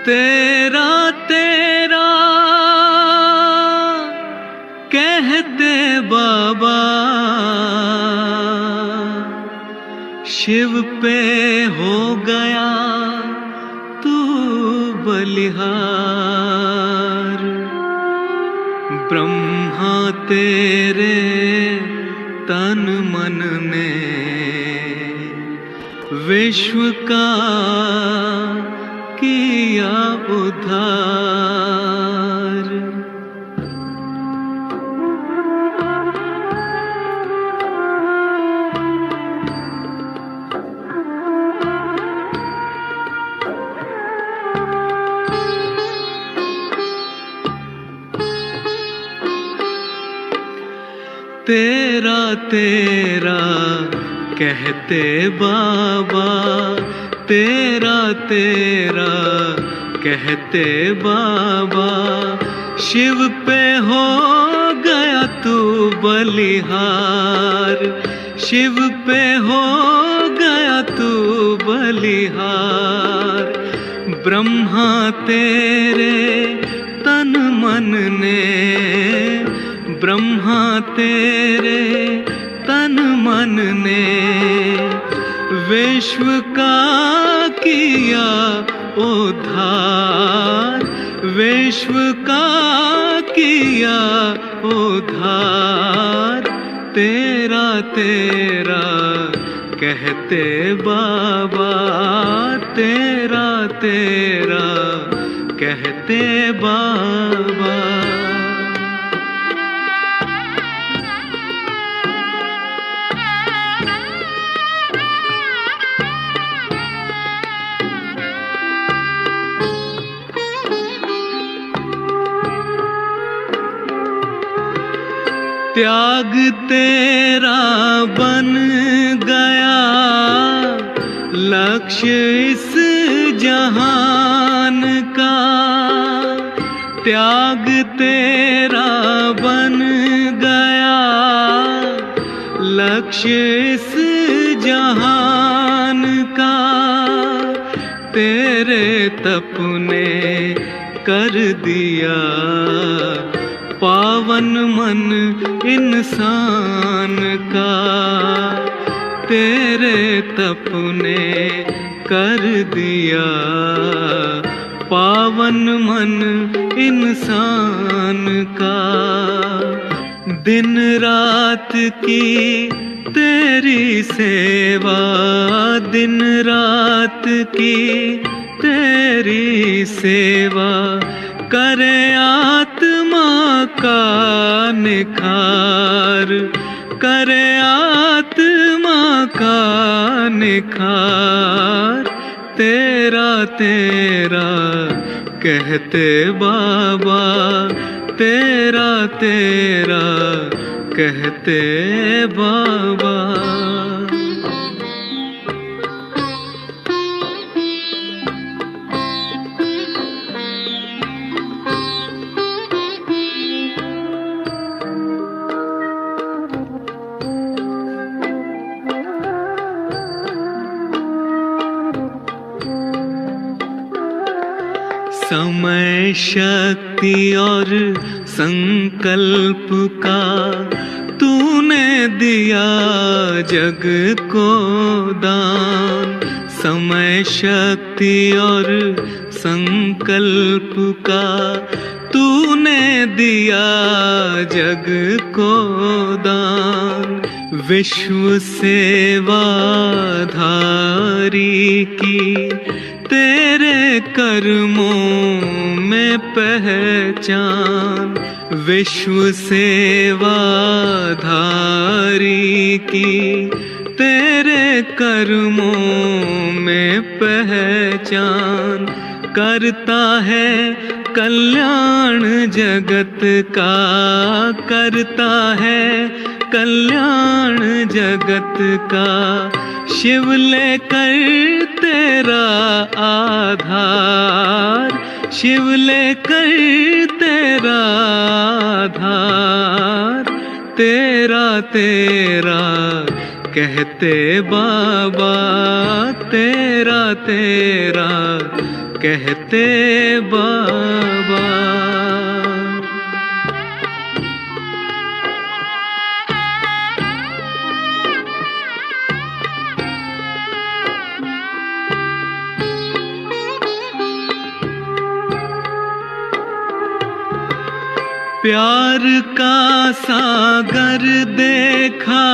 तेरा तेरा कहते बाबा, शिव पे हो गया तू बलिहार। ब्रह्मा तेरे तन मन ने विश्व का किया उद्धार। तेरा तेरा कहते बाबा, तेरा तेरा कहते बाबा, शिव पे हो गया तू बलिहार। शिव पे हो गया तू बलिहार। ब्रह्मा तेरे तन मन ने, ब्रह्मा तेरे तन मन ने विश्व का किया उद्धार। विश्व का किया उद्धार। तेरा तेरा कहते बाबा, तेरा तेरा कहते बाबा। त्याग तेरा बन गया लक्ष्य इस जहान का। त्याग तेरा बन गया लक्ष्य इस जहान का। तेरे तप ने कर दिया पावन मन इंसान का। तेरे तप ने कर दिया पावन मन इंसान का। दिन रात की तेरी सेवा, दिन रात की तेरी सेवा, करे आत्मा का निखार। करे आत्मा का निखार। तेरा तेरा कहते बाबा, तेरा तेरा कहते बाबा। समय शक्ति और संकल्प का तूने दिया जग को दान। समय शक्ति और संकल्प का तूने दिया जग को दान। विश्व सेवाधारी की तेरे कर्मों में पहचान। विश्व सेवाधारी की तेरे कर्मों में पहचान। करता है कल्याण जगत का, करता है कल्याण जगत का। शिव लेकर तेरा आधार, शिव लेकर तेरा आधार। तेरा तेरा कहते बाबा, तेरा तेरा कहते बाबा। प्यार का सागर देखा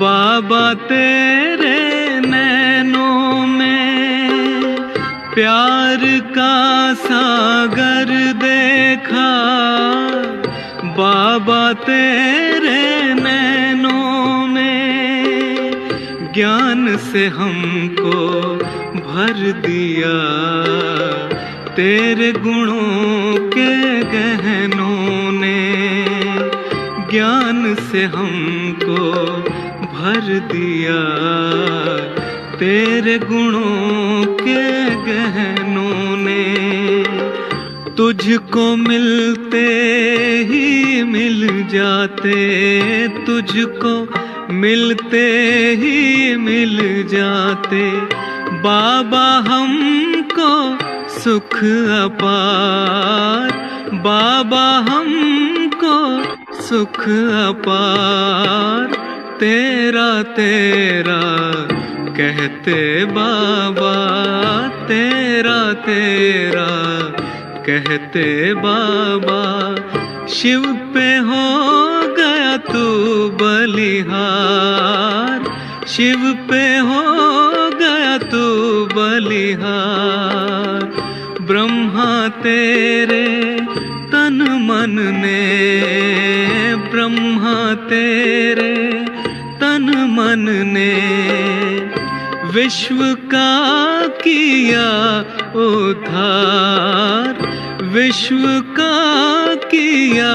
बाबा तेरे नैनों में, प्यार का सागर देखा बाबा तेरे नैनों में, ज्ञान से हमको भर दिया तेरे गुणों के गहनों ने, ज्ञान से हमको भर दिया तेरे गुणों के गहनों ने। तुझको मिलते ही मिल जाते, तुझको मिलते ही मिल जाते बाबा हमको सुख अपार, बाबा हमको सुख अपार, तेरा तेरा कहते बाबा, तेरा तेरा कहते बाबा। शिव पे हो गया तू बलिहार, शिव पे हो गया तू बलिहार, ब्रह्मा तेरे तन मन ने, ब्रह्मा तेरे तन मन ने, विश्व का किया उद्धार, विश्व का किया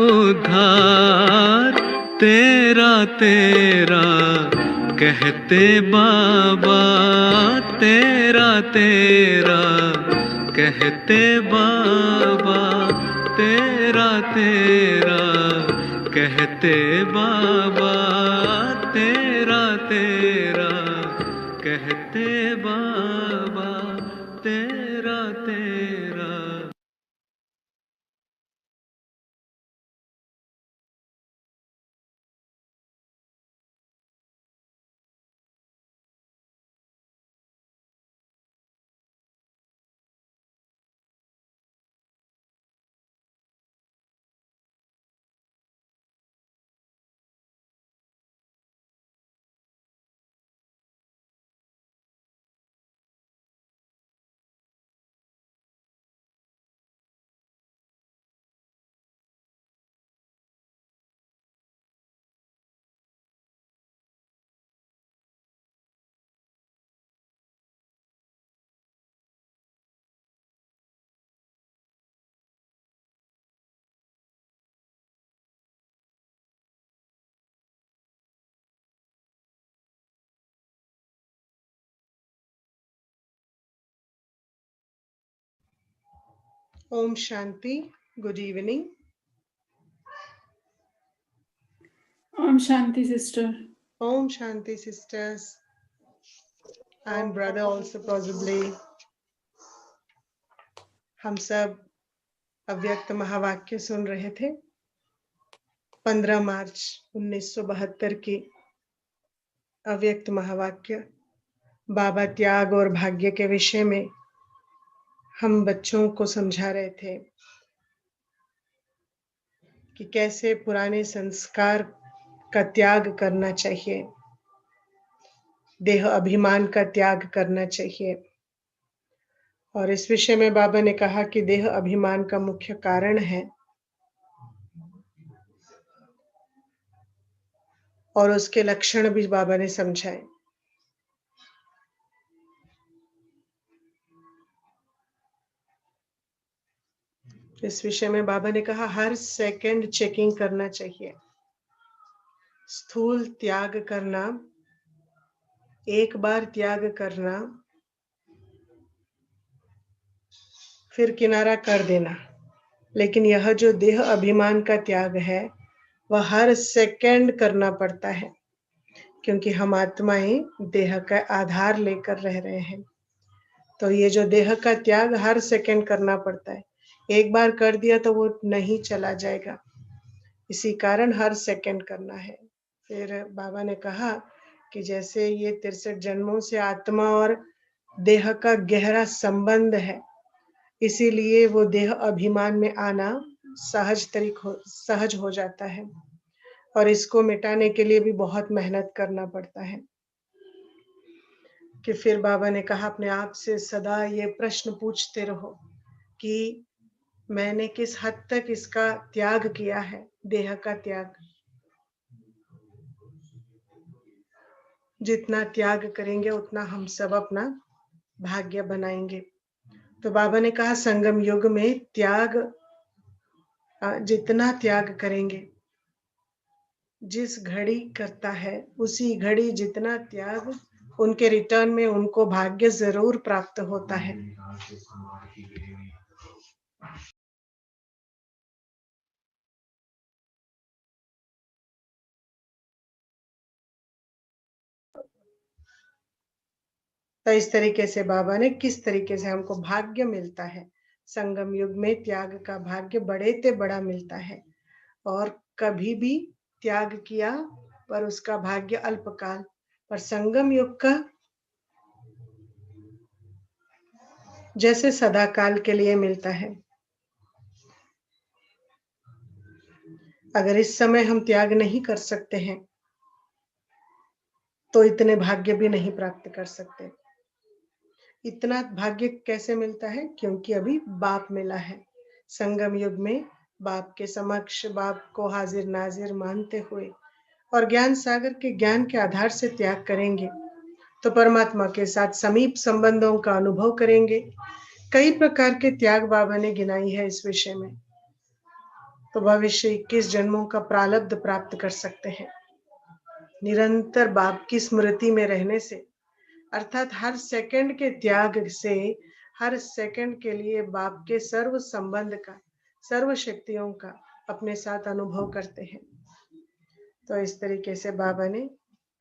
उद्धार, तेरा तेरा कहते बाबा, तेरा तेरा कहते बाबा, तेरा तेरा कहते बाबा, तेरा तेरा कहते बाबा, तेरा तेरा। Om Shanti. Good evening. Om Shanti, sister. Om Shanti, sisters. And brother also possibly. हम सब अव्यक्त महावाक्य सुन रहे थे 15 मार्च 1972 की अव्यक्त महावाक्य बाबा त्याग और भाग्य के विषय में हम बच्चों को समझा रहे थे कि कैसे पुराने संस्कार का त्याग करना चाहिए, देह अभिमान का त्याग करना चाहिए। और इस विषय में बाबा ने कहा कि देह अभिमान का मुख्य कारण है और उसके लक्षण भी बाबा ने समझाए। इस विषय में बाबा ने कहा हर सेकंड चेकिंग करना चाहिए, स्थूल त्याग करना, एक बार त्याग करना, फिर किनारा कर देना। लेकिन यह जो देह अभिमान का त्याग है वह हर सेकंड करना पड़ता है, क्योंकि हम आत्माएं देह का आधार लेकर रह रहे हैं। तो ये जो देह का त्याग हर सेकंड करना पड़ता है, एक बार कर दिया तो वो नहीं चला जाएगा, इसी कारण हर सेकंड करना है। फिर बाबा ने कहा कि जैसे ये 63 जन्मों से आत्मा और देह का गहरा संबंध है, इसीलिए वो देह अभिमान में आना सहज हो जाता है और इसको मिटाने के लिए भी बहुत मेहनत करना पड़ता है। कि फिर बाबा ने कहा अपने आप से सदा ये प्रश्न पूछते रहो कि मैंने किस हद तक इसका त्याग किया है, देह का त्याग। जितना त्याग करेंगे उतना हम सब अपना भाग्य बनाएंगे। तो बाबा ने कहा संगम युग में त्याग, जितना त्याग करेंगे, जिस घड़ी करता है उसी घड़ी जितना त्याग, उनके रिटर्न में उनको भाग्य जरूर प्राप्त होता है। तो इस तरीके से बाबा ने किस तरीके से हमको भाग्य मिलता है, संगम युग में त्याग का भाग्य बड़े ते बड़ा मिलता है। और कभी भी त्याग किया पर उसका भाग्य अल्पकाल, पर संगम युग का जैसे सदा काल के लिए मिलता है। अगर इस समय हम त्याग नहीं कर सकते हैं तो इतने भाग्य भी नहीं प्राप्त कर सकते। इतना भाग्य कैसे मिलता है? क्योंकि अभी बाप मिला है। संगम युग में बाप के समक्ष बाप को हाजिर नाजिर मानते हुए और ज्ञान सागर के ज्ञान के आधार से त्याग करेंगे तो परमात्मा के साथ समीप संबंधों का अनुभव करेंगे। कई प्रकार के त्याग बाबा ने गिनाई है इस विषय में। तो भविष्य 21 जन्मों का प्रारब्ध प्राप्त कर सकते हैं निरंतर बाप की स्मृति में रहने से, अर्थात हर सेकंड के त्याग से हर सेकंड के लिए बाप के सर्व संबंध का, सर्व शक्तियों का अपने साथ अनुभव करते हैं। तो इस तरीके से बाबा ने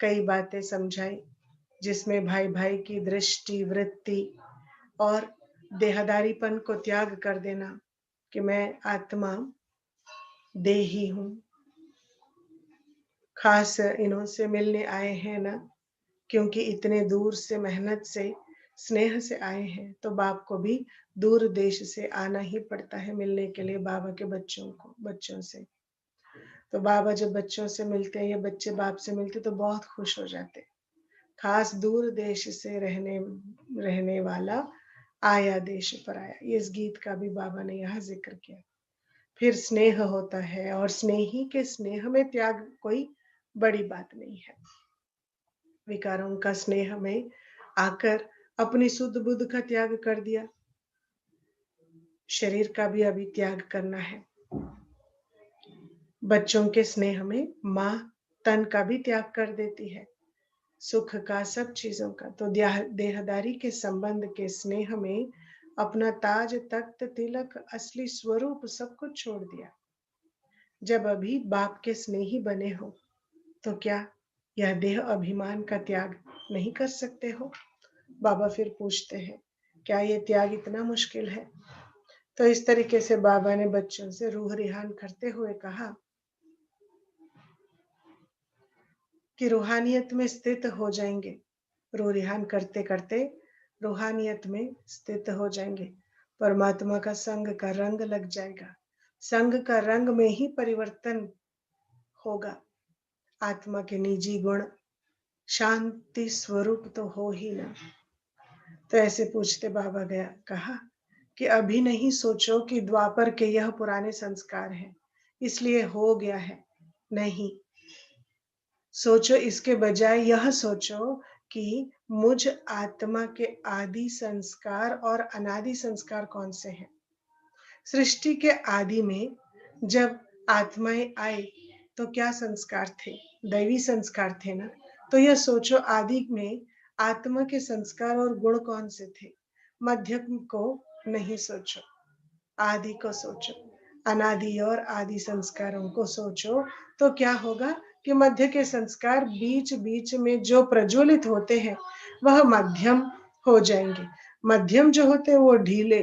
कई बातें समझाई जिसमें भाई भाई की दृष्टि, वृत्ति और देहदारीपन को त्याग कर देना कि मैं आत्मा देही हूँ, खास इन्होंने मिलने आए हैं ना, क्योंकि इतने दूर से मेहनत से स्नेह से आए हैं तो बाप को भी दूर देश से आना ही पड़ता है मिलने के लिए बाबा के बच्चों से। तो बाबा जब बच्चों से मिलते हैं या बच्चे बाप से मिलते तो बहुत खुश हो जाते। खास दूर देश से रहने वाला आया देश पर आया, इस गीत का भी बाबा ने यहाँ जिक्र किया। फिर स्नेह होता है और स्नेही के स्नेह में त्याग कोई बड़ी बात नहीं है। विकारों का स्नेह में आकर अपनी शुद्ध बुद्ध का त्याग कर दिया, शरीर का भी अभी त्याग करना है। बच्चों के स्नेह में माँ तन का भी त्याग कर देती है, सुख का, सब चीजों का। तो देहदारी के संबंध के स्नेह में अपना ताज, तख्त, तिलक, असली स्वरूप सब कुछ छोड़ दिया। जब अभी बाप के स्नेही बने हो तो क्या यह देह अभिमान का त्याग नहीं कर सकते हो? बाबा फिर पूछते हैं क्या ये त्याग इतना मुश्किल है? तो इस तरीके से बाबा ने बच्चों से रूह रिहान करते हुए कहा कि रूहानियत में स्थित हो जाएंगे। रूह रिहान करते करते रूहानियत में स्थित हो जाएंगे। परमात्मा का संग का रंग लग जाएगा। संग का रंग में ही परिवर्तन होगा। आत्मा के निजी गुण शांति स्वरूप तो हो ही ना। तो ऐसे पूछते बाबा गया कहा कि अभी नहीं सोचो कि द्वापर के यह पुराने संस्कार हैं इसलिए हो गया है, नहीं सोचो। इसके बजाय यह सोचो कि मुझ आत्मा के आदि संस्कार और अनादि संस्कार कौन से हैं। सृष्टि के आदि में जब आत्माएं आई तो क्या संस्कार थे? दैवी संस्कार थे ना। तो यह सोचो आदि में आत्मा के संस्कार और गुण कौन से थे। मध्य को नहीं सोचो, आदि को सोचो। अनादि और आदि संस्कारों को सोचो तो क्या होगा कि मध्य के संस्कार बीच बीच में जो प्रज्वलित होते हैं वह मध्यम हो जाएंगे। मध्यम जो होते हैं वो ढीले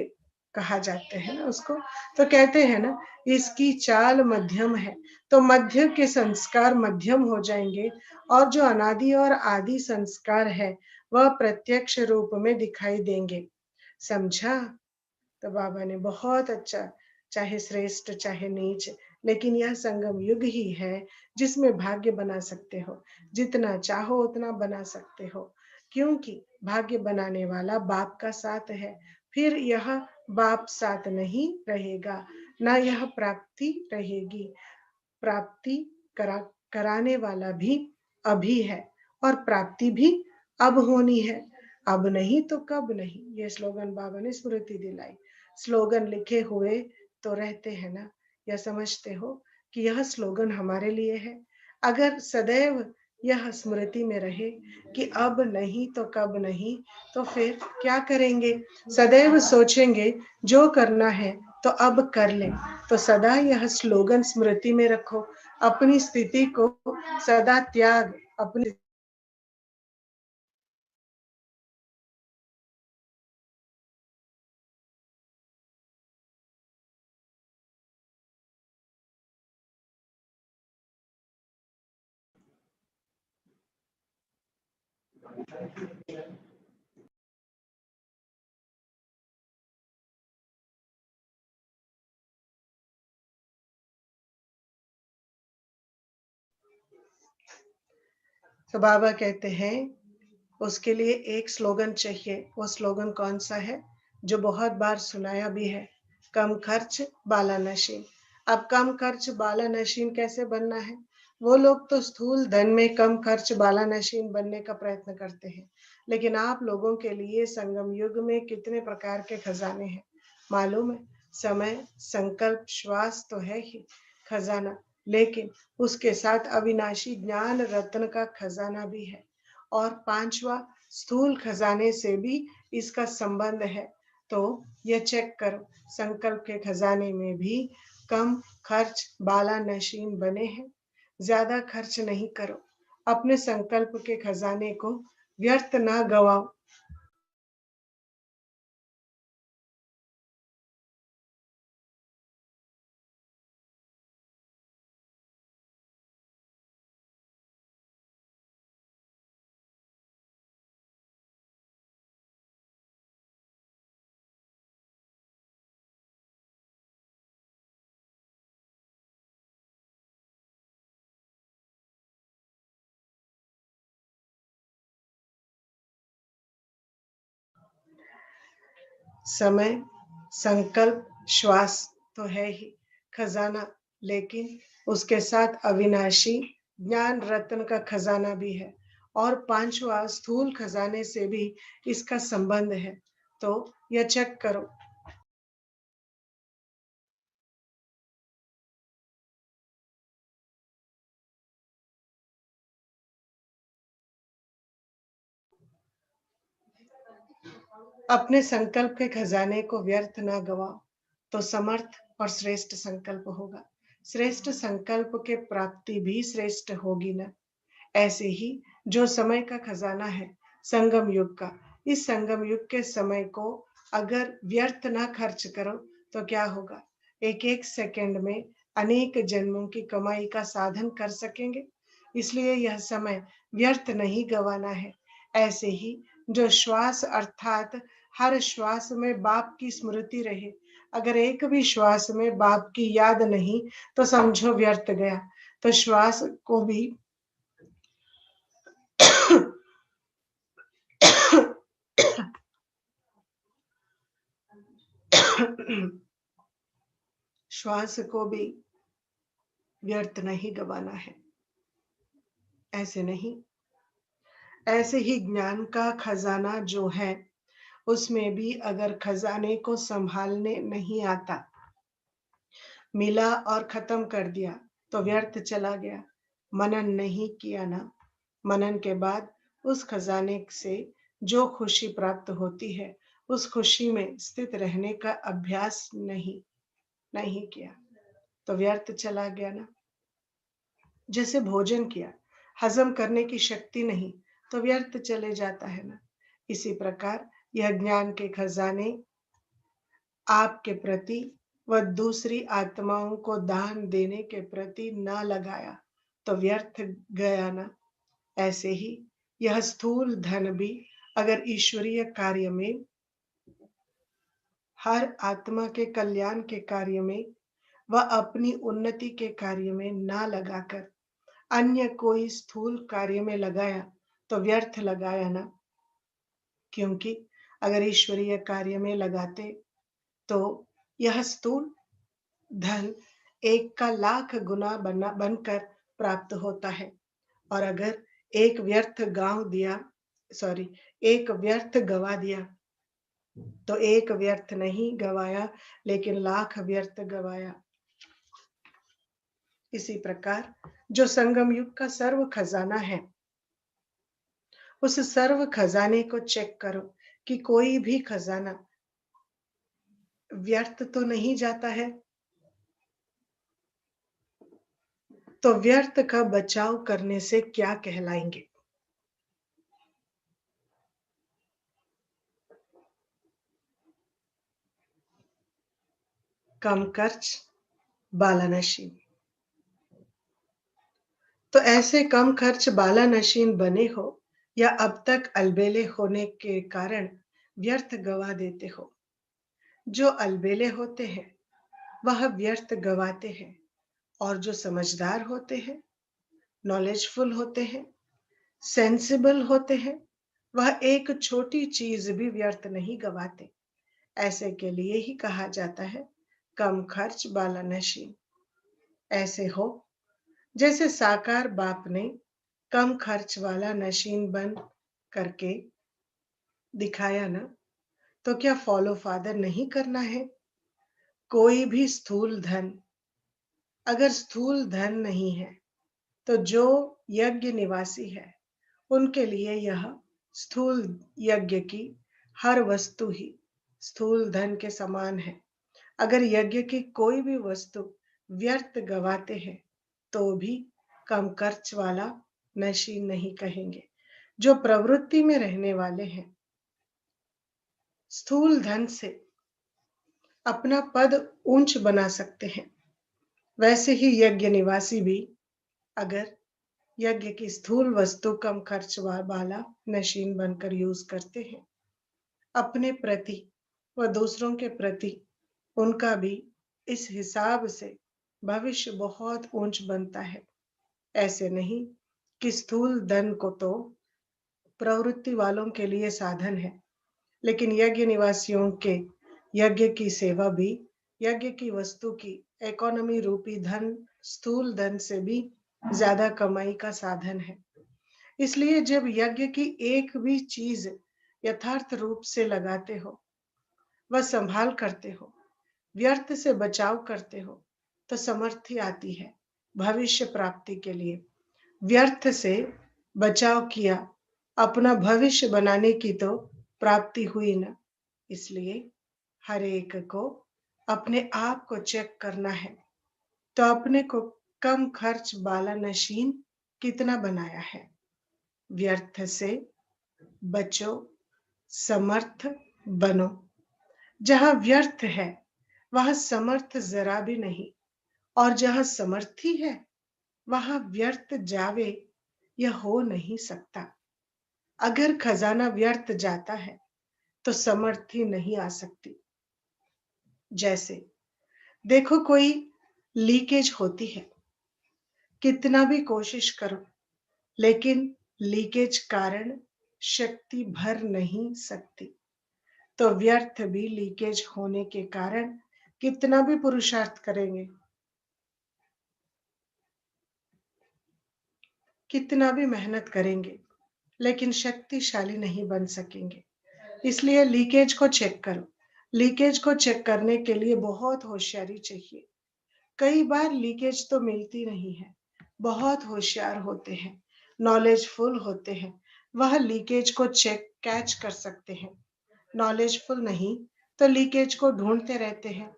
कहा जाते हैं ना उसको। तो कहते हैं ना इसकी चाल मध्यम है, तो मध्य के संस्कार मध्यम हो जाएंगे और जो अनादि और आदि संस्कार है वह प्रत्यक्ष रूप में दिखाई देंगे। समझा? तो बाबा ने बहुत अच्छा, चाहे श्रेष्ठ चाहे नीच, लेकिन यह संगम युग ही है जिसमें भाग्य बना सकते हो, जितना चाहो उतना बना सकते हो, क्योंकि भाग्य बनाने वाला बाप का साथ है। फिर यह बाप साथ नहीं रहेगा, ना यह प्राप्ति रहेगी। प्राप्ति कराने वाला भी अभी है और प्राप्ति भी अब होनी है। अब नहीं तो कब नहीं, ये स्लोगन बाबा ने स्मृति दिलाई। स्लोगन लिखे हुए तो रहते हैं ना, या समझते हो कि यह स्लोगन हमारे लिए है। अगर सदैव यह स्मृति में रहे कि अब नहीं तो कब नहीं, तो फिर क्या करेंगे? सदैव सोचेंगे जो करना है तो अब कर ले। तो सदा यह स्लोगन स्मृति में रखो, अपनी स्थिति को सदा त्याग, अपनी तो बाबा कहते हैं उसके लिए एक स्लोगन चाहिए। वो स्लोगन कौन सा है? जो बहुत बार सुनाया भी है, कम खर्च बाला नशीन। अब कम खर्च बाला नशीन कैसे बनना है? वो लोग तो स्थूल धन में कम खर्च बाला नशीन बनने का प्रयत्न करते हैं, लेकिन आप लोगों के लिए संगम युग में कितने प्रकार के खजाने हैं मालूम है? समय, संकल्प, श्वास तो है ही खजाना, लेकिन उसके साथ अविनाशी ज्ञान रत्न का खजाना भी है, और पांचवा स्थूल खजाने से भी इसका संबंध है। तो ये चेक करो, संकल्प के खजाने में भी कम खर्च बाला नशीन बने हैं। ज्यादा खर्च नहीं करो, अपने संकल्प के खजाने को व्यर्थ ना गवाओ। समय, संकल्प, श्वास तो है ही खजाना, लेकिन उसके साथ अविनाशी ज्ञान रत्न का खजाना भी है, और पांचवा स्थूल खजाने से भी इसका संबंध है। तो यह चेक करो। अपने संकल्प के खजाने को व्यर्थ ना गवाओ, तो समर्थ और श्रेष्ठ संकल्प होगा। श्रेष्ठ संकल्प के प्राप्ति भी श्रेष्ठ होगी ना। ऐसे ही जो समय का खजाना है संगम युग का, इस संगम युग के समय को अगर व्यर्थ ना खर्च करो तो क्या होगा? एक एक सेकंड में अनेक जन्मों की कमाई का साधन कर सकेंगे। इसलिए यह समय व्यर्थ नहीं गंवाना है। ऐसे ही जो श्वास अर्थात हर श्वास में बाप की स्मृति रहे, अगर एक भी श्वास में बाप की याद नहीं तो समझो व्यर्थ गया। तो श्वास को भी श्वास को भी व्यर्थ नहीं गवाना है। ऐसे नहीं, ऐसे ही ज्ञान का खजाना जो है उसमें भी अगर खजाने को संभालने नहीं आता, मिला और खत्म कर दिया तो व्यर्थ चला गया। मनन नहीं किया ना, मनन के बाद उस खजाने से जो खुशी प्राप्त होती है उस खुशी में स्थित रहने का अभ्यास नहीं किया तो व्यर्थ चला गया ना। जैसे भोजन किया, हजम करने की शक्ति नहीं तो व्यर्थ चले जाता है ना। इसी प्रकार यह ज्ञान के खजाने आपके प्रति व दूसरी आत्माओं को दान देने के प्रति न लगाया तो व्यर्थ गया ना। ऐसे ही यह स्थूल धन भी अगर ईश्वरीय कार्य में, हर आत्मा के कल्याण के कार्य में व अपनी उन्नति के कार्य में ना लगाकर अन्य कोई स्थूल कार्य में लगाया तो व्यर्थ लगाया ना। क्योंकि अगर ईश्वरीय कार्य में लगाते तो यह स्थूल धन 1 का लाख गुना बनकर प्राप्त होता है। और अगर एक व्यर्थ गवा दिया तो एक व्यर्थ नहीं गवाया, लेकिन लाख व्यर्थ गवाया। इसी प्रकार जो संगम युग का सर्व खजाना है, उस सर्व खजाने को चेक करो कि कोई भी खजाना व्यर्थ तो नहीं जाता है। तो व्यर्थ का बचाव करने से क्या कहलाएंगे? कम खर्च, बालानशीन। तो ऐसे कम खर्च बालानशीन बने हो या अब तक अलबेले होने के कारण व्यर्थ गवा देते हो। जो अलबेले होते हैं वह व्यर्थ गवाते हैं, और जो समझदार होते हैं, नॉलेजफुल होते हैं, सेंसिबल होते हैं, वह एक छोटी चीज भी व्यर्थ नहीं गवाते। ऐसे के लिए ही कहा जाता है कम खर्च बालानशीन। ऐसे हो जैसे साकार बाप ने कम खर्च वाला नशीन बन करके दिखाया ना, तो क्या फॉलो फादर नहीं करना है? कोई भी स्थूल धन, अगर स्थूल धन नहीं है तो जो यज्ञ निवासी है उनके लिए यह स्थूल यज्ञ की हर वस्तु ही स्थूल धन के समान है। अगर यज्ञ की कोई भी वस्तु व्यर्थ गवाते हैं तो भी कम खर्च वाला नशीन नहीं कहेंगे। जो प्रवृत्ति में रहने वाले हैं, स्थूल धन से अपना पद ऊंच बना सकते हैं, वैसे ही यज्ञ निवासी भी अगर यज्ञ की स्थूल वस्तु कम खर्च वाला नशीन बनकर यूज करते हैं, अपने प्रति व दूसरों के प्रति उनका भी इस हिसाब से भविष्य बहुत ऊंच बनता है। ऐसे नहीं कि स्थूल धन को तो प्रवृत्ति वालों के लिए साधन है, लेकिन यज्ञ निवासियों के यज्ञ की सेवा भी यज्ञ की वस्तु की इकोनॉमी रूपी धन स्थूल धन से भी ज्यादा कमाई का साधन है। इसलिए जब यज्ञ की एक भी चीज यथार्थ रूप से लगाते हो, वह संभाल करते हो, व्यर्थ से बचाव करते हो, तो समर्थी आती है भविष्य प्राप्ति के लिए। व्यर्थ से बचाव किया, अपना भविष्य बनाने की तो प्राप्ति हुई ना। इसलिए हर एक को अपने आप को चेक करना है, तो अपने को कम खर्च वाला नशीन कितना बनाया है। व्यर्थ से बचो, समर्थ बनो। जहां व्यर्थ है वहां समर्थ जरा भी नहीं, और जहां समर्थी है वहां व्यर्थ जावे यह हो नहीं सकता। अगर खजाना व्यर्थ जाता है तो समर्थी नहीं आ सकती। जैसे देखो कोई लीकेज होती है, कितना भी कोशिश करो लेकिन लीकेज कारण शक्ति भर नहीं सकती। तो व्यर्थ भी लीकेज होने के कारण कितना भी पुरुषार्थ करेंगे, कितना भी मेहनत करेंगे, लेकिन शक्तिशाली नहीं बन सकेंगे। इसलिए लीकेज को चेक करो। लीकेज को चेक करने के लिए बहुत होशियारी चाहिए। कई बार लीकेज तो मिलती नहीं है। बहुत होशियार होते हैं, नॉलेजफुल होते हैं, वह लीकेज को कैच कर सकते हैं। नॉलेजफुल नहीं तो लीकेज को ढूंढते रहते हैं।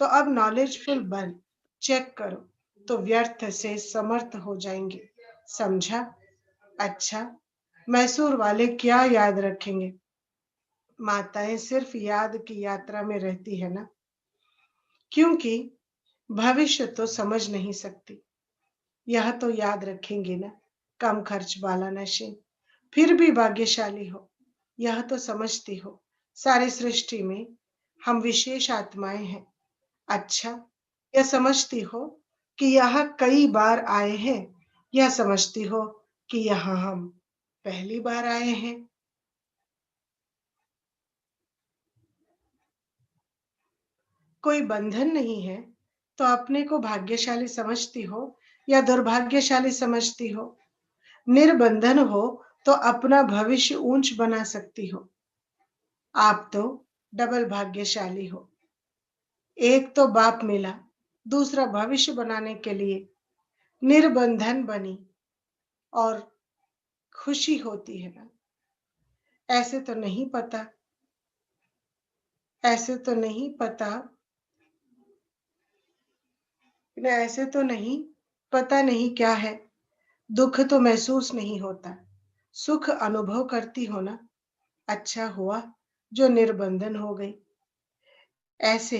तो अब नॉलेजफुल बन, चेक करो, तो व्यर्थ से समर्थ हो जाएंगे। समझा? अच्छा, मैसूर वाले क्या याद रखेंगे? माताएं सिर्फ याद की यात्रा में रहती है ना, क्योंकि भविष्य तो समझ नहीं सकती। यह तो याद रखेंगे ना, कम खर्च वाला नशे, फिर भी भाग्यशाली हो, यह तो समझती हो सारी सृष्टि में हम विशेष आत्माएं हैं। अच्छा, यह समझती हो कि यह कई बार आए हैं, यह समझती हो कि यहाँ हम पहली बार आए हैं। कोई बंधन नहीं है तो अपने को भाग्यशाली समझती हो या दुर्भाग्यशाली समझती हो? निर्बंधन हो तो अपना भविष्य ऊंच बना सकती हो। आप तो डबल भाग्यशाली हो। एक तो बाप मिला, दूसरा भविष्य बनाने के लिए निर्बंधन बनी और खुशी होती है ना। ऐसे तो नहीं पता, ऐसे तो नहीं पता, ऐसे तो नहीं पता नहीं क्या है। दुख तो महसूस नहीं होता, सुख अनुभव करती हो ना। अच्छा हुआ जो निर्बंधन हो गई। ऐसे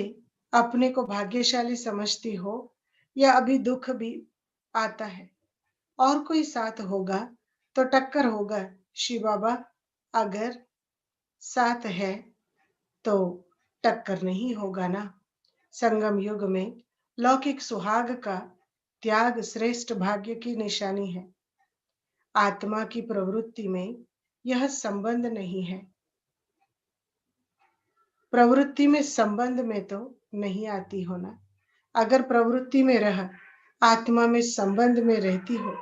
अपने को भाग्यशाली समझती हो या अभी दुख भी आता है? और कोई साथ होगा तो टक्कर होगा शिव बाबा। अगर साथ है तो टक्कर नहीं होगा ना। संगम युग में लौकिक सुहाग का त्याग श्रेष्ठ भाग्य की निशानी है। आत्मा की प्रवृत्ति में यह संबंध नहीं है। प्रवृत्ति में संबंध में तो नहीं आती हो ना। अगर प्रवृत्ति में रह आत्मा में संबंध में रहती हो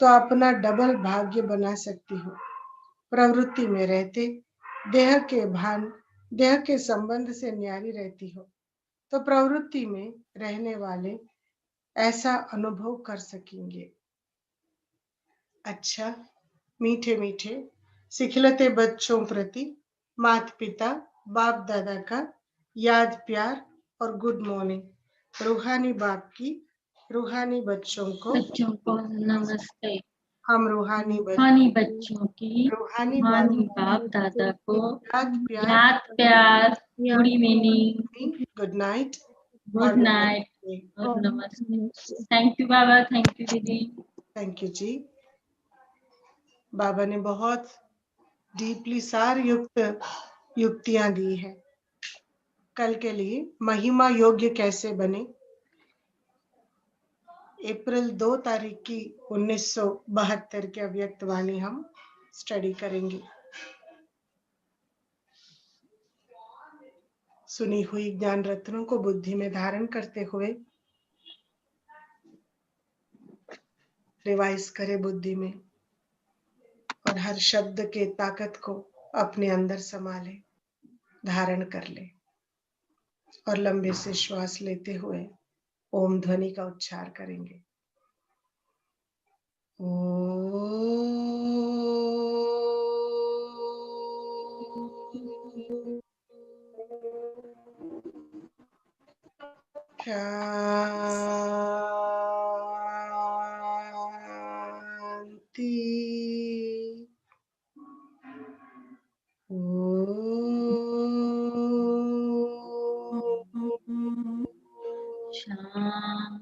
तो अपना डबल भाग्य बना सकती हो। प्रवृत्ति में रहते देह के संबंध से न्यारी रहती हो तो प्रवृत्ति में रहने वाले ऐसा अनुभव कर सकेंगे। अच्छा, मीठे मीठे सिखलते बच्चों प्रति माता पिता बाप दादा का याद प्यार और गुड मॉर्निंग। रूहानी बाप की रूहानी बच्चों को नमस्ते। हम रूहानी बच्चों की रूहानी बाप दादा को याद याद प्यार, good evening, good night good night और नमस्ते। Thank you Baba, thank you दीदी। थैंक यू जी। बाबा ने बहुत डीपली सार युक्त युक्तियां दी है। कल के लिए महिमा योग्य कैसे बने, अप्रैल 2 तारीख की 1972 की अव्यक्त वाणी हम स्टडी करेंगे। सुनी हुई ज्ञान रत्नों को बुद्धि में धारण करते हुए रिवाइज करे बुद्धि में और हर शब्द के ताकत को अपने अंदर संभाले, धारण कर ले और लंबे से श्वास लेते हुए ओम ध्वनि का उच्चार करेंगे। शांति।